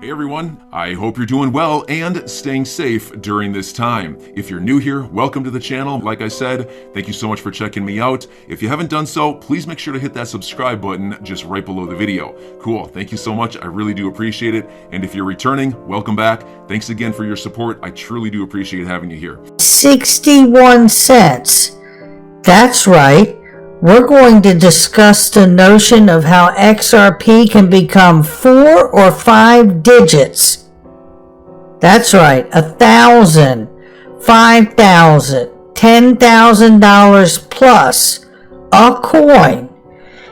Hey everyone, I hope you're doing well and staying safe during this time. If you're new here, welcome to the channel. Like I said, thank you so much for checking me out. If you haven't done so, please make sure to hit that subscribe button just right below the video. Cool, thank you so much. I really do appreciate it. And if you're returning, welcome back. Thanks again for your support. I truly do appreciate having you here. 61 cents. That's right. We're going to discuss the notion of how XRP can become 4 or 5 digits. That's right, $1,000, $5,000, $10,000 plus a coin.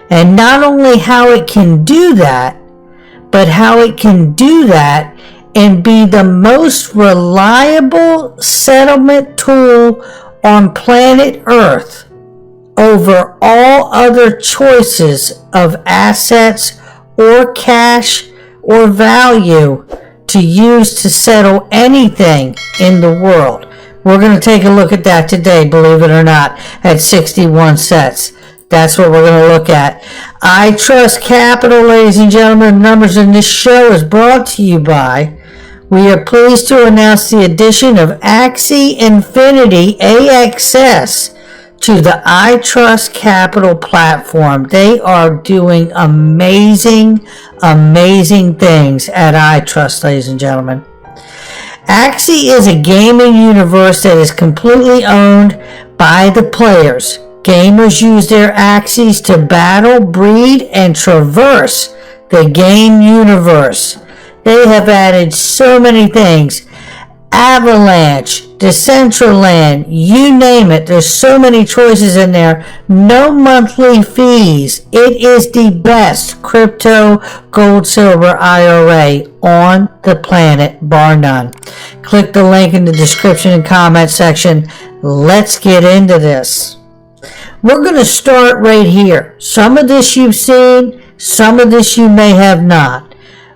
And not only how it can do that, but how it can do that and be the most reliable settlement tool on planet Earth over all other choices of assets or cash or value to use to settle anything in the world. We're going to take a look at that today, believe it or not, at 61 cents. That's what we're going to look at. I Trust Capital, ladies and gentlemen. The numbers in this show is brought to you by. We are pleased to announce the addition of Axie Infinity AXS to the I Trust Capital platform. They are doing amazing things at I Trust, ladies and gentlemen. Axie is a gaming universe that is completely owned by the players. Gamers use their Axies to battle, breed, and traverse the game universe. They have added so many things. Avalanche, Decentraland, you name it. There's so many choices in there. No monthly fees. It is the best crypto gold silver IRA on the planet, bar none. Click the link in the description and comment section. Let's get into this. We're going to start right here. Some of this you've seen, some of this you may have not.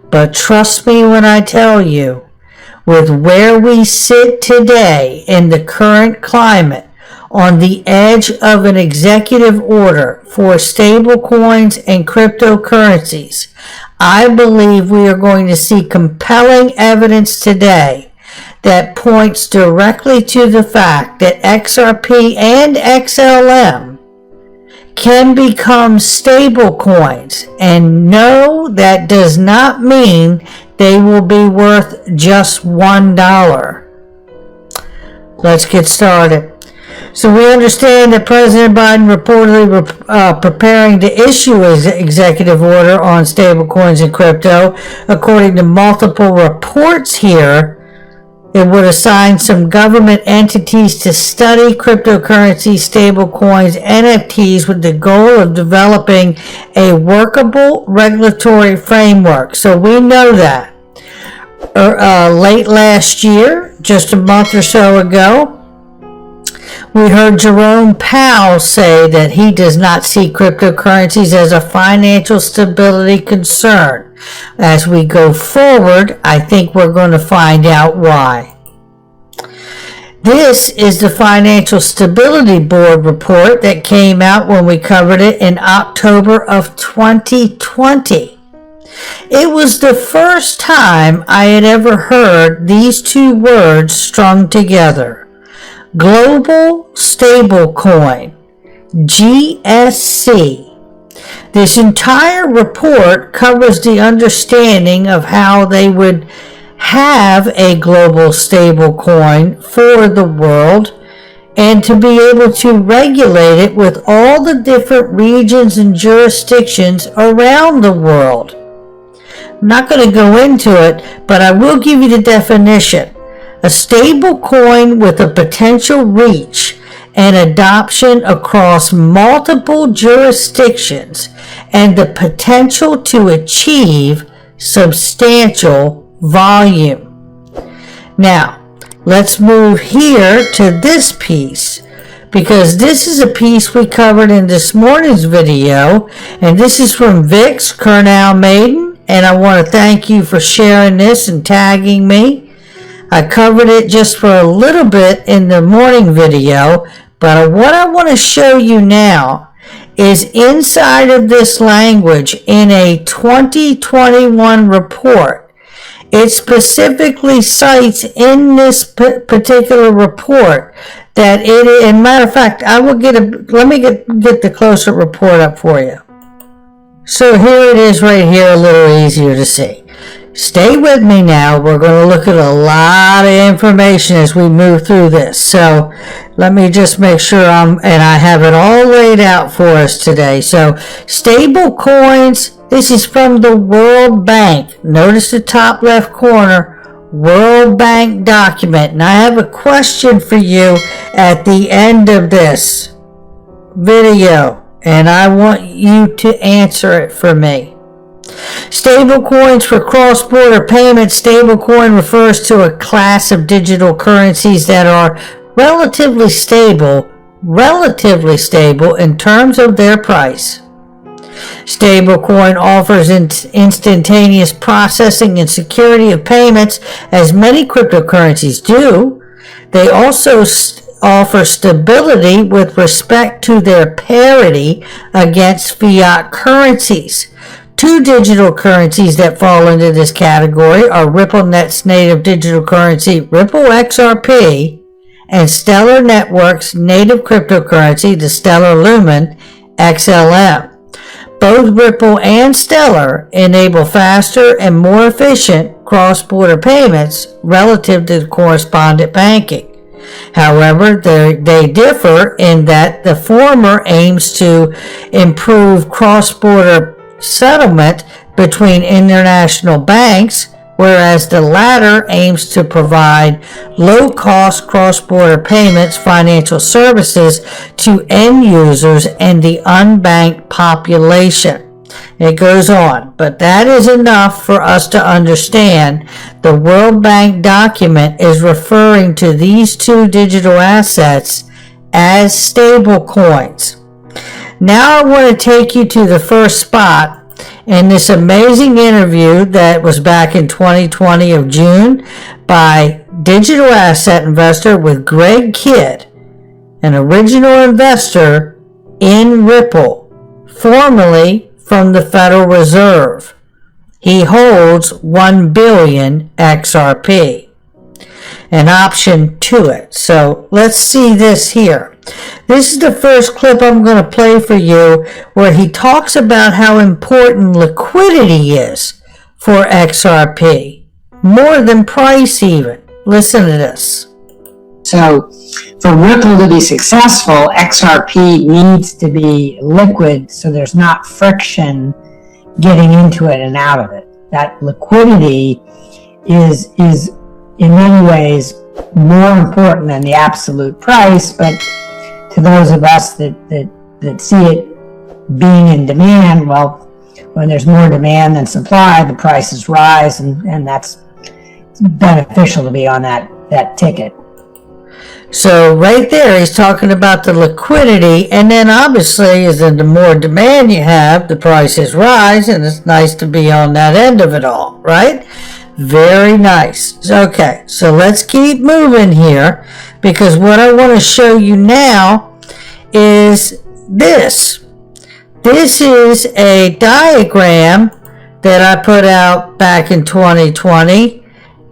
But trust me when I tell you, with where we sit today in the current climate, on the edge of an executive order for stablecoins and cryptocurrencies, I believe we are going to see compelling evidence today that points directly to the fact that XRP and XLM can become stablecoins. And no, that does not mean they will be worth just $1. Let's get started. So we understand that President Biden reportedly preparing to issue his executive order on stablecoins and crypto. According to multiple reports here, it would assign some government entities to study cryptocurrency, stablecoins, NFTs with the goal of developing a workable regulatory framework. So we know that. Late last year, just a month or so ago, we heard Jerome Powell say that he does not see cryptocurrencies as a financial stability concern. As we go forward, I think we're going to find out why. This is the Financial Stability Board report that came out when we covered it in October of 2020. It was the first time I had ever heard these two words strung together. Global Stablecoin, GSC. This entire report covers the understanding of how they would have a global stablecoin for the world and to be able to regulate it with all the different regions and jurisdictions around the world. I'm not going to go into it, but I will give you the definition. A stable coin with a potential reach and adoption across multiple jurisdictions and the potential to achieve substantial volume. Now, let's move here to this piece, because this is a piece we covered in this morning's video, and this is from Vix Kernal Maiden, and I want to thank you for sharing this and tagging me. I covered it just for a little bit in the morning video, but what I want to show you now is inside of this language in a 2021 report. It specifically cites in this particular report that it, in matter of fact, let me get the closer report up for you. So here it is right here, a little easier to see. Stay with me now. We're going to look at a lot of information as we move through this. So let me just make sure and I have it all laid out for us today. So stable coins, this is from the World Bank. Notice the top left corner, World Bank document. And I have a question for you at the end of this video, and I want you to answer it for me. Stable coins for cross-border payments. Stablecoin refers to a class of digital currencies that are relatively stable in terms of their price. Stablecoin offers instantaneous processing and security of payments, as many cryptocurrencies do. They also offer stability with respect to their parity against fiat currencies. Two digital currencies that fall into this category are RippleNet's native digital currency, Ripple XRP, and Stellar Networks' native cryptocurrency, the Stellar Lumen XLM. Both Ripple and Stellar enable faster and more efficient cross-border payments relative to correspondent banking. However, they differ in that the former aims to improve cross-border settlement between international banks, whereas the latter aims to provide low-cost cross-border payments financial services to end users and the unbanked population. It goes on, but that is enough for us to understand the World Bank document is referring to these two digital assets as stable coins. Now I want to take you to the first spot in this amazing interview that was back in 2020 of June by digital asset investor with Greg Kidd, an original investor in Ripple, formerly from the Federal Reserve. He holds 1 billion XRP, an option to it. So let's see this here. This is the first clip I'm going to play for you where he talks about how important liquidity is for XRP, more than price even. Listen to this. So for Ripple to be successful, XRP needs to be liquid so there's not friction getting into it and out of it. That liquidity is in many ways more important than the absolute price, but to those of us that see it being in demand, well, when there's more demand than supply, the prices rise, and that's beneficial to be on that ticket. So right there, he's talking about the liquidity, and then obviously, as the more demand you have, the prices rise, and it's nice to be on that end of it all, right? Very nice. Okay, so let's keep moving here, because what I want to show you now is this. This is a diagram that I put out back in 2020,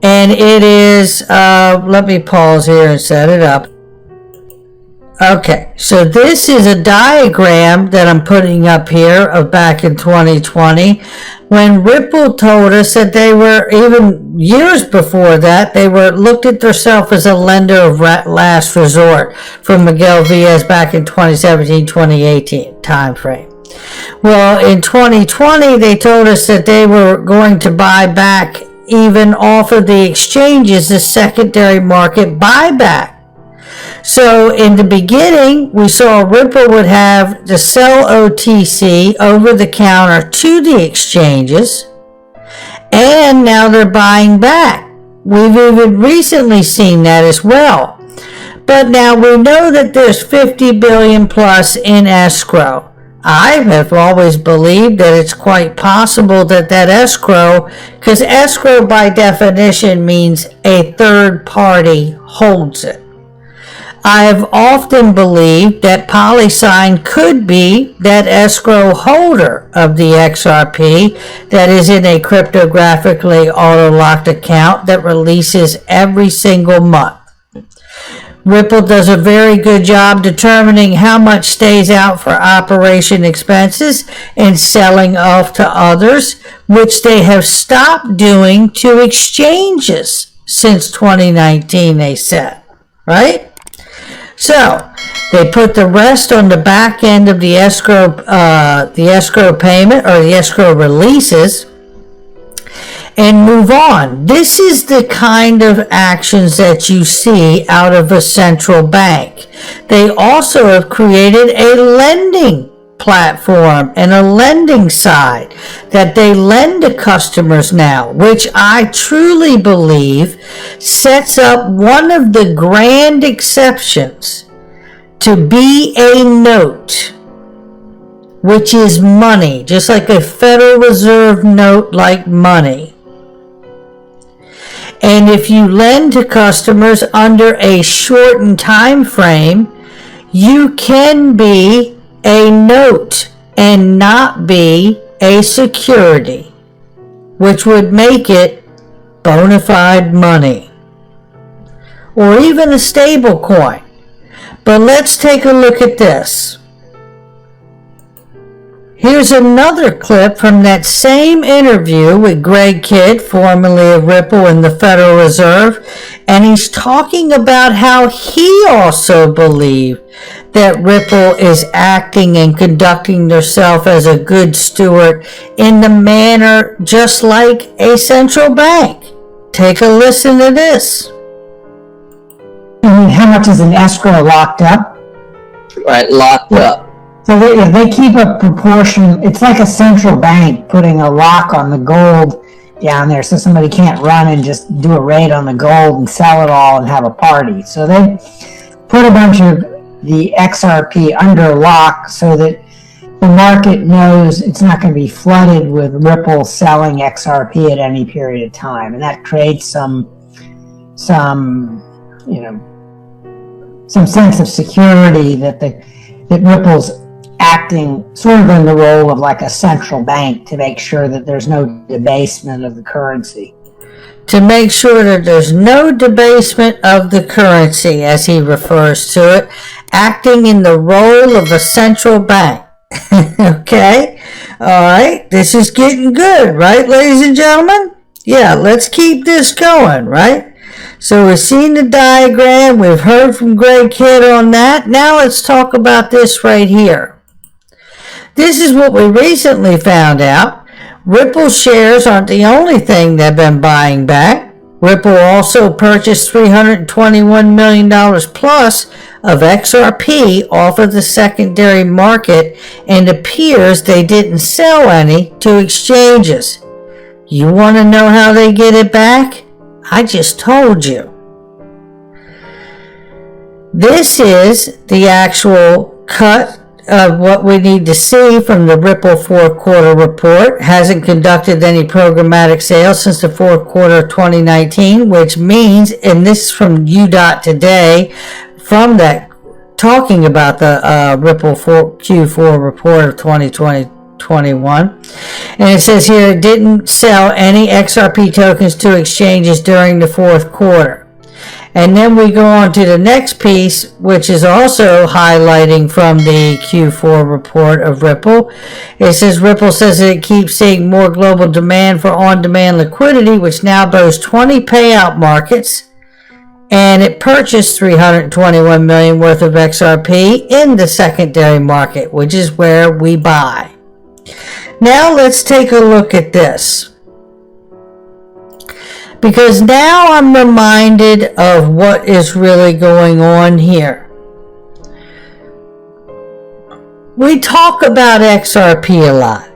and it is, let me pause here and set it up. Okay, so this is a diagram that I'm putting up here of back in 2020 when Ripple told us that they were, even years before that, they were looked at themselves as a lender of last resort from Miguel Villas back in 2017-2018 time frame. Well, in 2020, they told us that they were going to buy back even off of the exchanges, the secondary market buyback. So in the beginning, we saw Ripple would have to sell OTC over the counter to the exchanges, and now they're buying back. We've even recently seen that as well. But now we know that there's 50 billion plus in escrow. I have always believed that it's quite possible that escrow, because escrow by definition means a third party holds it. I have often believed that PolySign could be that escrow holder of the XRP that is in a cryptographically auto-locked account that releases every single month. Ripple does a very good job determining how much stays out for operation expenses and selling off to others, which they have stopped doing to exchanges since 2019, they said, right? So they put the rest on the back end of the escrow payment or the escrow releases and move on. This is the kind of actions that you see out of a central bank. They also have created a lending platform and a lending side that they lend to customers now, which I truly believe sets up one of the grand exceptions to be a note, which is money, just like a Federal Reserve note, like money. And if you lend to customers under a shortened time frame, you can be a note and not be a security, which would make it bona fide money or even a stable coin. But let's take a look at this. Here's another clip from that same interview with Greg Kidd, formerly of Ripple and the Federal Reserve, and he's talking about how he also believed that Ripple is acting and conducting herself as a good steward in the manner just like a central bank. Take a listen to this. How much is an escrow locked up? Right, locked up. So they keep a proportion. It's like a central bank putting a lock on the gold down there so somebody can't run and just do a raid on the gold and sell it all and have a party. So they put a bunch of the XRP under lock so that the market knows it's not going to be flooded with Ripple selling XRP at any period of time. And that creates some sense of security that Ripple's acting sort of in the role of like a central bank to make sure that there's no debasement of the currency. To make sure that there's no debasement of the currency, as he refers to it, acting in the role of a central bank. Okay? All right. This is getting good, right, ladies and gentlemen? Yeah, let's keep this going, right? So we've seen the diagram. We've heard from Greg Kidd on that. Now let's talk about this right here. This is what we recently found out. Ripple shares aren't the only thing they've been buying back. Ripple also purchased $321 million plus of XRP off of the secondary market, and appears they didn't sell any to exchanges. You want to know how they get it back? I just told you. This is the actual cut of what we need to see from the Ripple fourth quarter report. Hasn't conducted any programmatic sales since the fourth quarter of 2019, which means, and this is from usdt today, from that, talking about the Ripple Q4 report of 2021. And it says here it didn't sell any XRP tokens to exchanges during the fourth quarter. And then we go on to the next piece, which is also highlighting from the Q4 report of Ripple. It says Ripple says that it keeps seeing more global demand for on-demand liquidity, which now boasts 20 payout markets. And it purchased $321 million worth of XRP in the secondary market, which is where we buy. Now let's take a look at this. Because now I'm reminded of what is really going on here. We talk about XRP a lot,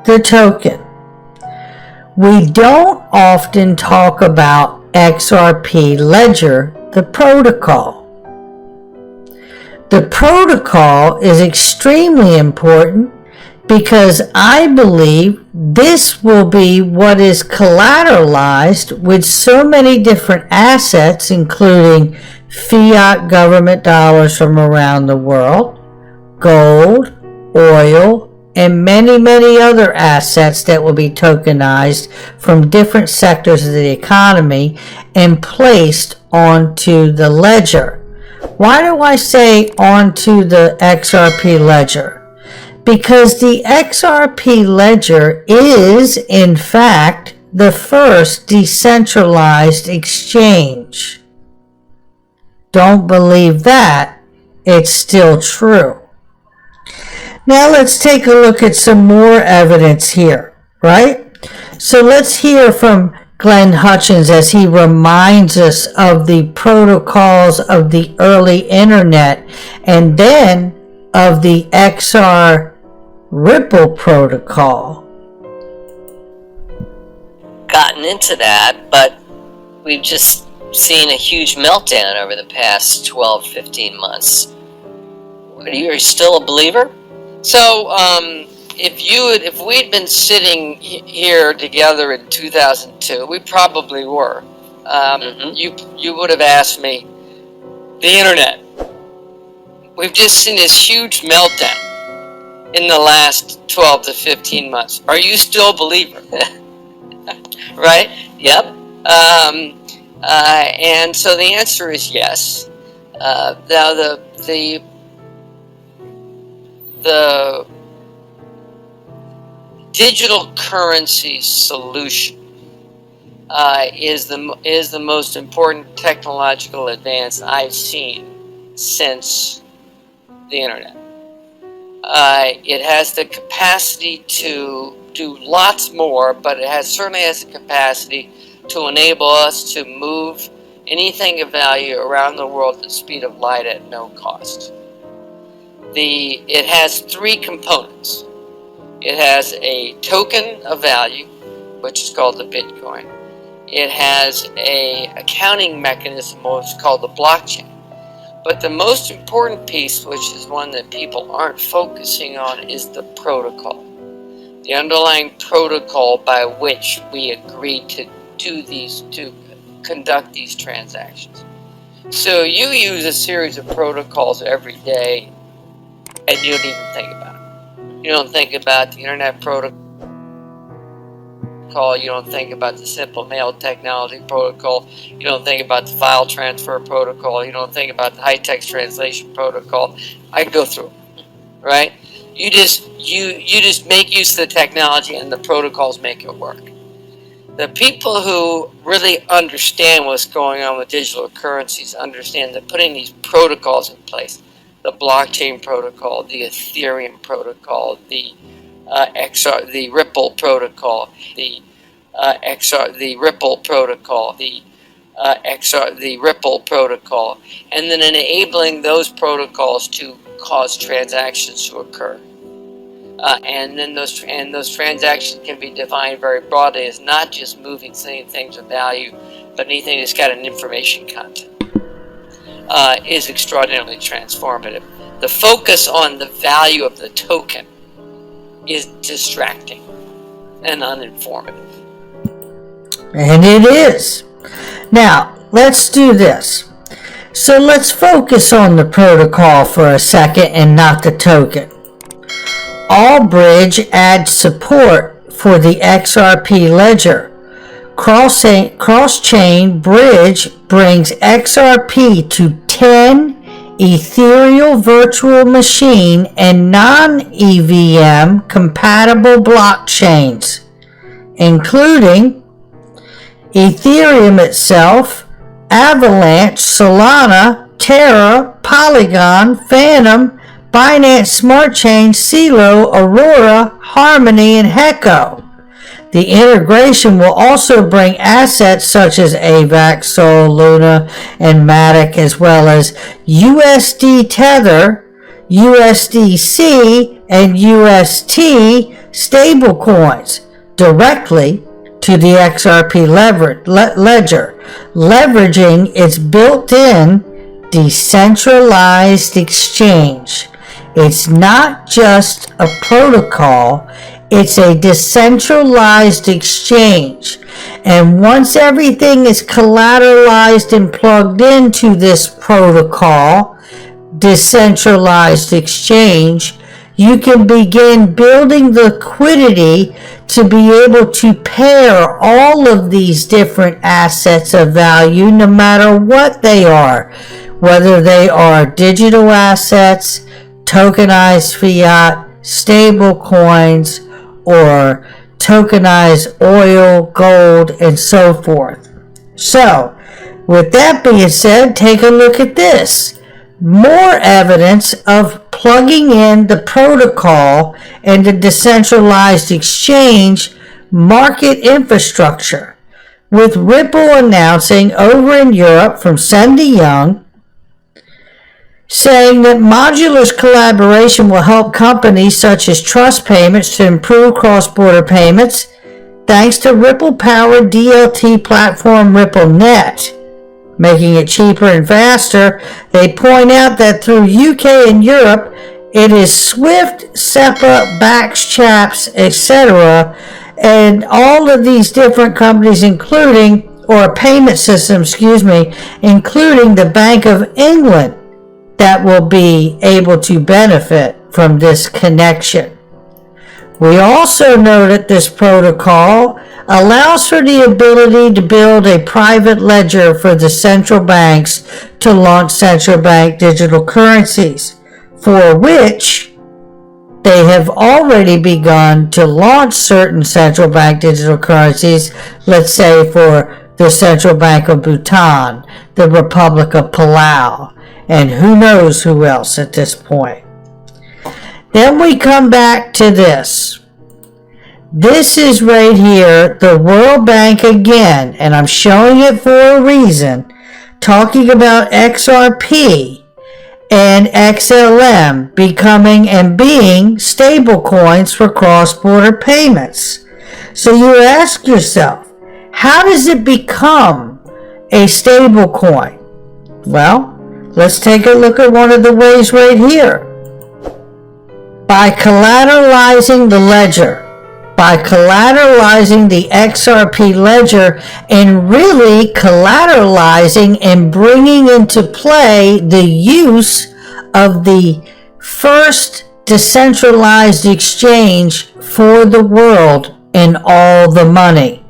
the token. We don't often talk about XRP Ledger, the protocol. The protocol is extremely important because I believe this will be what is collateralized with so many different assets, including fiat government dollars from around the world, gold, oil, and many, many other assets that will be tokenized from different sectors of the economy and placed onto the ledger. Why do I say onto the XRP ledger? Because the XRP ledger is, in fact, the first decentralized exchange. Don't believe that, it's still true. Now let's take a look at some more evidence here, right? So let's hear from Glenn Hutchins as he reminds us of the protocols of the early internet and then of the XR Ripple protocol. Gotten into that, but we've just seen a huge meltdown over the past 12-15 months. Are you still a believer? So, if we'd been sitting here together in 2002, we probably were. You would have asked me, the internet. We've just seen this huge meltdown in the last 12 to 15 months. Are you still a believer? Right? Yep. And so the answer is yes. Now the digital currency solution is the most important technological advance I've seen since the internet. It has the capacity to do lots more, but it certainly has the capacity to enable us to move anything of value around the world at the speed of light at no cost. It has three components. It has a token of value, which is called the Bitcoin. It has an accounting mechanism, which is called the blockchain. But the most important piece, which is one that people aren't focusing on, is the protocol. The underlying protocol by which we agree to conduct these transactions. So you use a series of protocols every day, and you don't even think about it. You don't think about the internet protocol. You don't think about the simple mail technology protocol. You don't think about the file transfer protocol. You don't think about the high-text translation protocol. I can go through it, right? You just make use of the technology, and the protocols make it work. The people who really understand what's going on with digital currencies understand that putting these protocols in place, the blockchain protocol, the Ethereum protocol, the Ripple protocol, the Ripple protocol, the Ripple protocol, and then enabling those protocols to cause transactions to occur. And then those transactions can be defined very broadly as not just moving things of value, but anything that's got an information content. Is extraordinarily transformative. The focus on the value of the token is distracting and uninformative. And it is. Now, let's do this. So let's focus on the protocol for a second and not the token. Allbridge adds support for the XRP ledger. Cross-chain bridge brings XRP to 10 ethereal virtual machine and non-EVM compatible blockchains, including Ethereum itself, Avalanche, Solana, Terra, Polygon, Phantom, Binance Smart Chain, CeeLo, Aurora, Harmony, and Hecko. The integration will also bring assets such as AVAX, Sol, Luna, and Matic, as well as USD Tether, USDC, and UST stablecoins directly to the XRP ledger, leveraging its built-in decentralized exchange. It's not just a protocol, It's a decentralized exchange. And once everything is collateralized and plugged into this protocol, decentralized exchange, you can begin building liquidity to be able to pair all of these different assets of value, no matter what they are, whether they are digital assets, tokenized fiat, stable coins, or tokenized oil, gold, and so forth. So, with that being said, take a look at this. More evidence of plugging in the protocol and the decentralized exchange market infrastructure, with Ripple announcing over in Europe from Sunday Young, saying that modular collaboration will help companies such as trust payments to improve cross-border payments thanks to Ripple-powered DLT platform RippleNet, making it cheaper and faster. They point out that through UK and Europe, it is SWIFT, SEPA, BACS, CHAPS, etc., and all of these different companies, including, or payment system, including the Bank of England, that will be able to benefit from this connection. We also know that this protocol allows for the ability to build a private ledger for the central banks to launch central bank digital currencies, for which they have already begun to launch certain central bank digital currencies, let's say for the Central Bank of Bhutan, the Republic of Palau, and who knows who else at this point. Then we come back to this. This is right here, the World Bank again, and I'm showing it for a reason, talking about XRP and XLM becoming and being stable coins for cross-border payments. So you ask yourself, how does it become a stable coin? Well, let's take a look at one of the ways right here. By collateralizing the ledger, by collateralizing the XRP ledger, and really collateralizing and bringing into play the use of the first decentralized exchange for the world and all the money.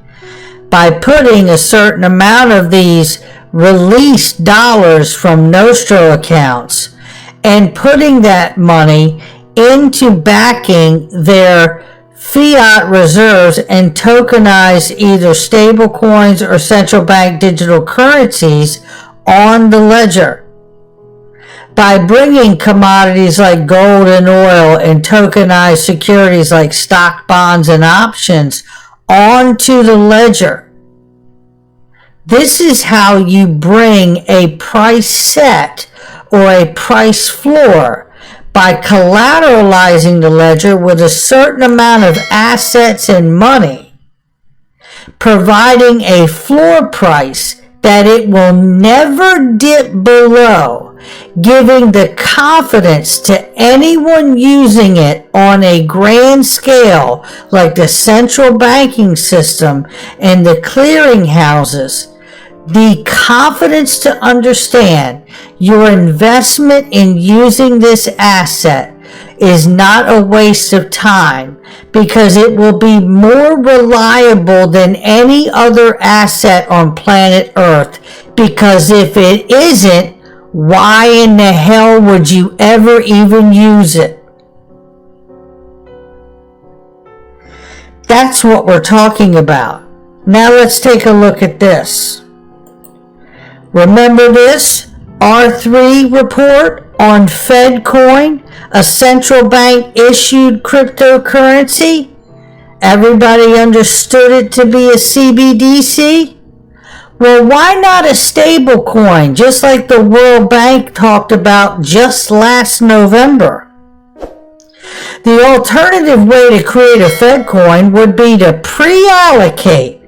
By putting a certain amount of these released dollars from Nostro accounts and putting that money into backing their fiat reserves and tokenize either stable coins or central bank digital currencies on the ledger. By bringing commodities like gold and oil and tokenized securities like stock, bonds, and options onto the ledger. This is how you bring a price set or a price floor, by collateralizing the ledger with a certain amount of assets and money, providing a floor price that it will never dip below, giving the confidence to anyone using it on a grand scale like the central banking system and the clearing houses, the confidence to understand your investment in using this asset is not a waste of time, because it will be more reliable than any other asset on planet Earth. Because if it isn't, why in the hell would you ever even use it? That's what we're talking about. Now let's take a look at this. Remember this R3 report on FedCoin, a central bank issued cryptocurrency? Everybody understood it to be a CBDC? Well, why not a stable coin, just like the World Bank talked about just last November? The alternative way to create a FedCoin would be to pre-allocate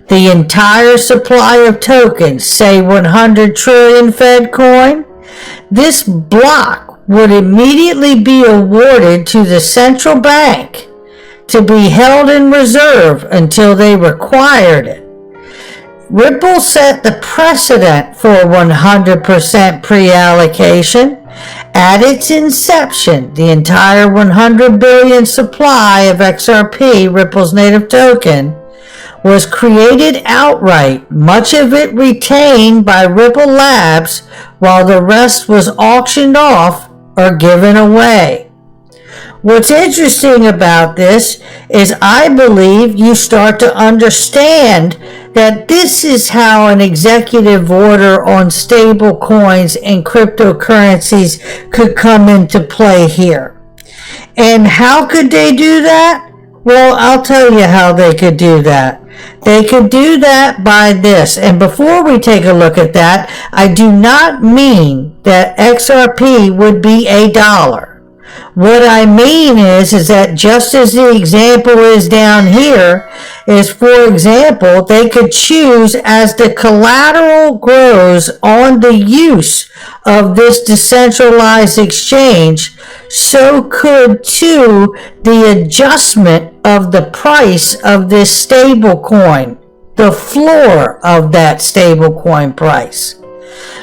the entire supply of tokens, say 100 trillion FedCoin. This block would immediately be awarded to the central bank to be held in reserve until they required it. Ripple set the precedent for 100% pre-allocation. At its inception, the entire 100 billion supply of XRP, Ripple's native token, was created outright, much of it retained by Ripple Labs, while the rest was auctioned off or given away. What's interesting about this is I believe you start to understand that this is how an executive order on stable coins and cryptocurrencies could come into play here. And how could they do that? Well, I'll tell you how they could do that. They could do that by this. And before we take a look at that, I do not mean that XRP would be $1. What I mean is that just as the example is down here, is for example, they could choose as the collateral grows on the use of this decentralized exchange, so could too the adjustment of the price of this stable coin, the floor of that stable coin price.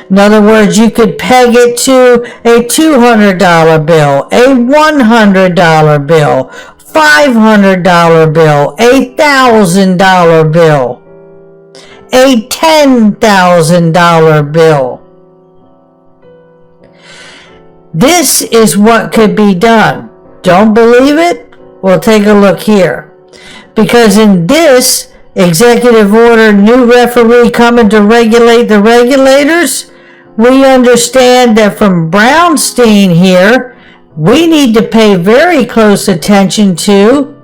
In other words, you could peg it to a $200 bill, a $100 bill, $500 bill, a $1,000 bill, a $10,000 bill. This is what could be done. Don't believe it? Well, take a look here. Because in this executive order, new referee coming to regulate the regulators, we understand that from Brownstein here, we need to pay very close attention to,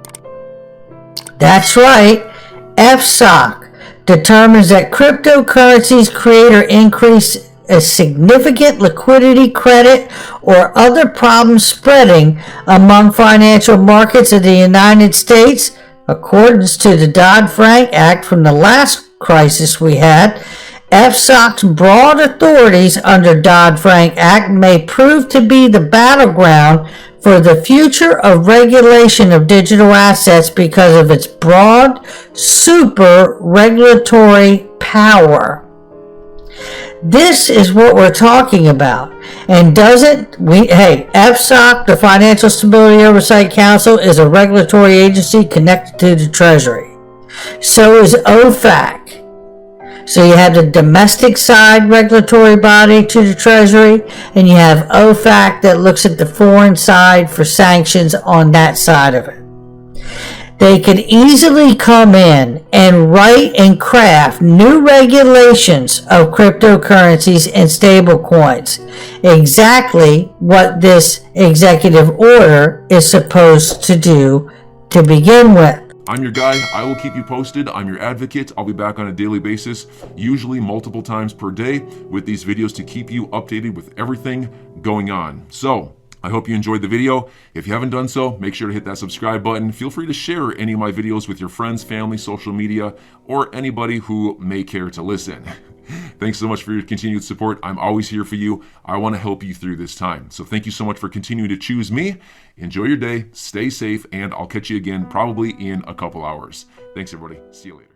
that's right, FSOC determines that cryptocurrencies create or increase a significant liquidity, credit, or other problems spreading among financial markets of the United States, accordance to the Dodd-Frank Act from the last crisis we had. FSOC's broad authorities under Dodd-Frank Act may prove to be the battleground for the future of regulation of digital assets because of its broad, super regulatory power. This is what we're talking about. And FSOC, the Financial Stability Oversight Council, is a regulatory agency connected to the Treasury. So is OFAC. So you have the domestic side regulatory body to the Treasury, and you have OFAC that looks at the foreign side for sanctions on that side of it. They could easily come in and write and craft new regulations of cryptocurrencies and stablecoins. Exactly what this executive order is supposed to do to begin with. I'm your guy. I will keep you posted. I'm your advocate. I'll be back on a daily basis, usually multiple times per day, with these videos to keep you updated with everything going on. So I hope you enjoyed the video. If you haven't done so, make sure to hit that subscribe button. Feel free to share any of my videos with your friends, family, social media, or anybody who may care to listen. Thanks so much for your continued support. I'm always here for you. I want to help you through this time. So thank you so much for continuing to choose me. Enjoy your day, stay safe, and I'll catch you again probably in a couple hours. Thanks, everybody. See you later.